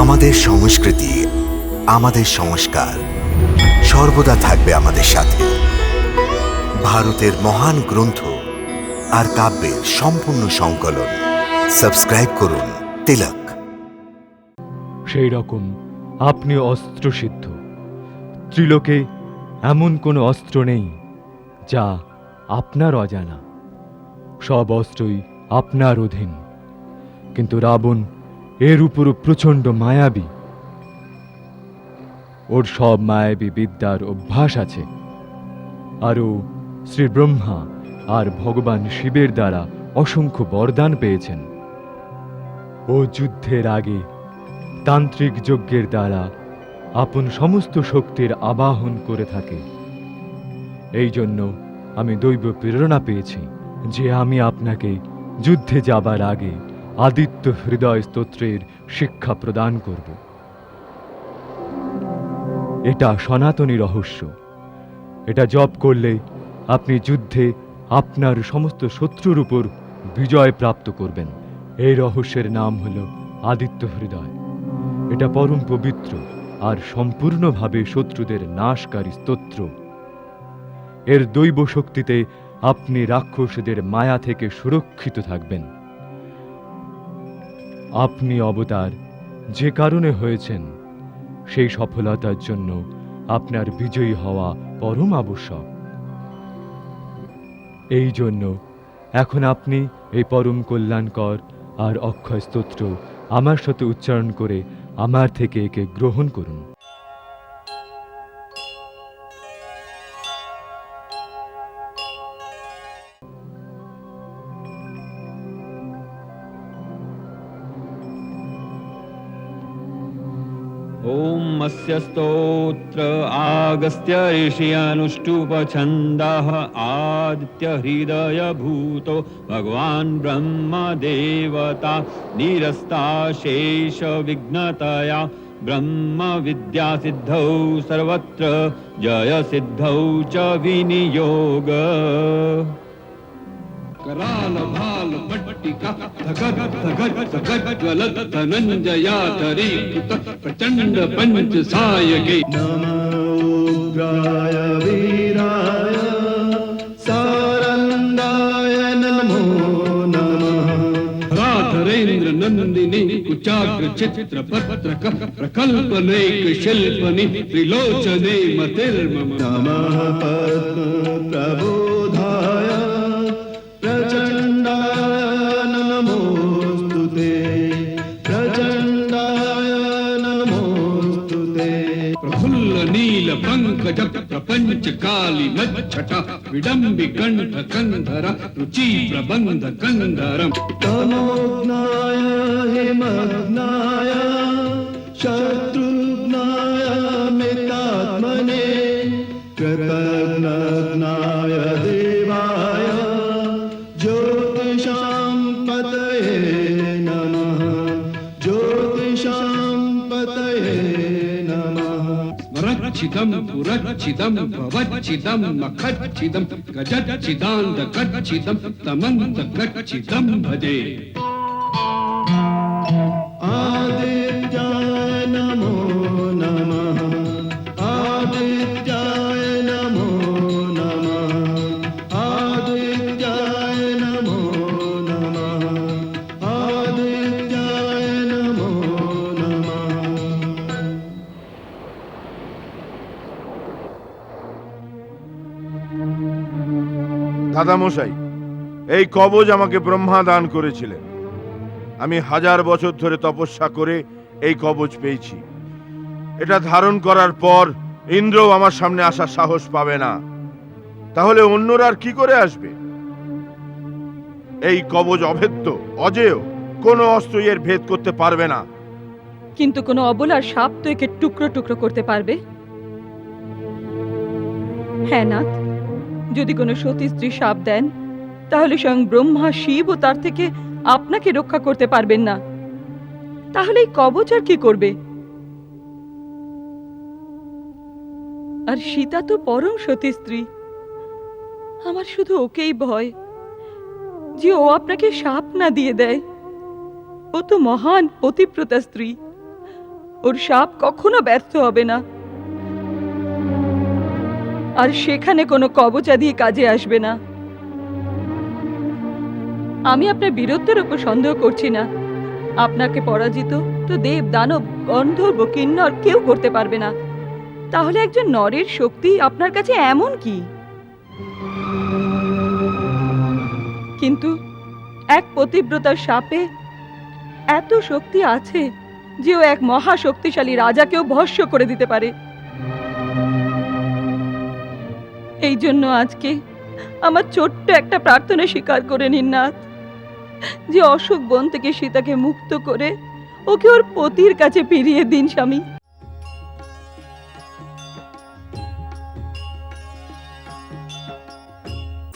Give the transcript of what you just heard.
আমাদের সংস্কৃতি, আমাদের সংস্কার সর্বদা থাকবে আমাদের সাথে। ভারতের মহান গ্রন্থ আর কাব্যের সম্পূর্ণ সংকলন। সাবস্ক্রাইব করুন তিলক। সেই রকম আপনি অস্ত্রসিদ্ধ। ত্রিলোকে এমন কোনো অস্ত্র নেই যা আপনার অজানা। সব অস্ত্রই আপনার অধীন। কিন্তু রাবণ এর উপরও প্রচণ্ড মায়াবী। ওর সব মায়াবী বিদ্যার অভ্যাস আছে। আরও শ্রী ব্রহ্মা আর ভগবান শিবের দ্বারা অসংখ্য বরদান পেয়েছেন। ও যুদ্ধের আগে তান্ত্রিক যজ্ঞের দ্বারা আপন সমস্ত শক্তির আবাহন করে থাকে। এই জন্য আমি দৈব প্রেরণা পেয়েছি যে আমি আপনাকে যুদ্ধে যাবার আগে আদিত্য হৃদয় স্তোত্রের শিক্ষা প্রদান করব। এটা সনাতনী রহস্য। এটা জপ করলে আপনি যুদ্ধে আপনার সমস্ত শত্রুর উপর বিজয় প্রাপ্ত করবেন। এই রহস্যের নাম হল আদিত্য হৃদয়। এটা পরম পবিত্র আর সম্পূর্ণভাবে শত্রুদের নাশকারী স্তোত্র। এর দৈব শক্তিতে আপনি রাক্ষসদের মায়া থেকে সুরক্ষিত থাকবেন। আপনি অবতার যে কারণে হয়েছেন, সেই সফলতার জন্য আপনার বিজয়ী হওয়া পরম আবশ্যক। এই জন্য এখন আপনি এই পরম কল্যাণকর আর অক্ষয় স্তোত্র আমার সাথে উচ্চারণ করে আমার থেকে একে গ্রহণ করুন। ओम अस्य स्तोत्र आगस्त्य ऋषियानुष्टुप छन्दः आदित्य हृदय भूतो भगवान् ब्रह्म देवता निरस्ता शेष विघ्नतया ब्रह्म विद्या सिद्धौ सर्वत्र जय सिद्धौ च विनियोग। कराल भाल पट्टिका धगत धगत धगत ज्वलत धनंजया तरीकृत प्रचंड पंच सायके नमो उग्राय वीराय सारंगाय नमो नमः। राधरेन्द्र नंदिनी कुचाग्र चित्र पत्रक प्रकल्प नेक शिल्पनि त्रिलोचने मतिर्मम नमः पद्म प्रबोधाय प्रचंडाय नमोस्तुते प्रचंडाय नमोस्तुते। प्रफुल्ल नील पंकज प्रपंच काली नच्छटा विडंबि कंठ कंधर रुचि प्रबंध कंधरम तमोग्नाय हिमग्नाय शत्रुघ्नाय मितात्मने कृतघ्नाय देवाय ज्योतिषां पतये नमः ज्योतिषां पतये नमः। स्मरच्छिदं पुरच्छिदं भवच्छिदं मखच्छिदं गजच्छिदान्तकच्छिदं तमन्तकच्छिदं भजे। आदित्याय नमो नमः आदित्याय नमो नमः आदित्याय नमो नमः आदित्याय नमो नमः। দাদামশাই, এই কবজ আমাকে ব্রহ্মা দান করেছিলেন। আমি 1000 বছর ধরে তপস্যা করে এই কবজ পেয়েছি। এটা ধারণ করার পর ইন্দ্রও আমার সামনে আসার সাহস পাবে না। তাহলে অন্যরা আর কি করে আসবে? এই কবজ অভেদ্য, অজেয়। কোনো অস্ত্রই এর ভেদ করতে পারবে না। কিন্তু কোনো অবলার সাপ তো একে টুকরো টুকরো করতে পারবে। হ্যাঁ নাথ, যদি কোনো সতী স্ত্রী সাপ দেন, তাহলে স্বয়ং ব্রহ্মা শিব ও তার থেকে আপনাকে রক্ষা করতে পারবেন না। তাহলে এই কবচ আর কি করবে? আর সীতা তো পরম সতী স্ত্রী। আমার শুধু ওকেই ভয় যে ও আপনাকে সাপ না দিয়ে দেয়। ও তো মহান পতিব্রতা স্ত্রী। ওর সাপ কখনো ব্যর্থ হবে না, আর সেখানে কোনো কবচাদি কাজে আসবে না। আমি আপনার বীরত্বের উপর সন্দেহ করছি না। আপনাকে পরাজিত তো দেব, দানব, গন্ধর্ব, কিন্নর কেউ করতে পারবে না। তাহলে একজন নরের শক্তি আপনার কাছে এমন কি? কিন্তু এক পতিব্রতার সাপে এত শক্তি আছে যে ও এক মহা শক্তিশালী রাজাকেও ভস্ম করে দিতে পারে। এই জন্য আজকে আমার ছোট্ট একটা প্রার্থনা স্বীকার করে নিন নাথ, যে অশোক বন থেকে সীতাকে মুক্ত করে ওকে ওর পতির কাছে ফিরিয়ে দিন স্বামী।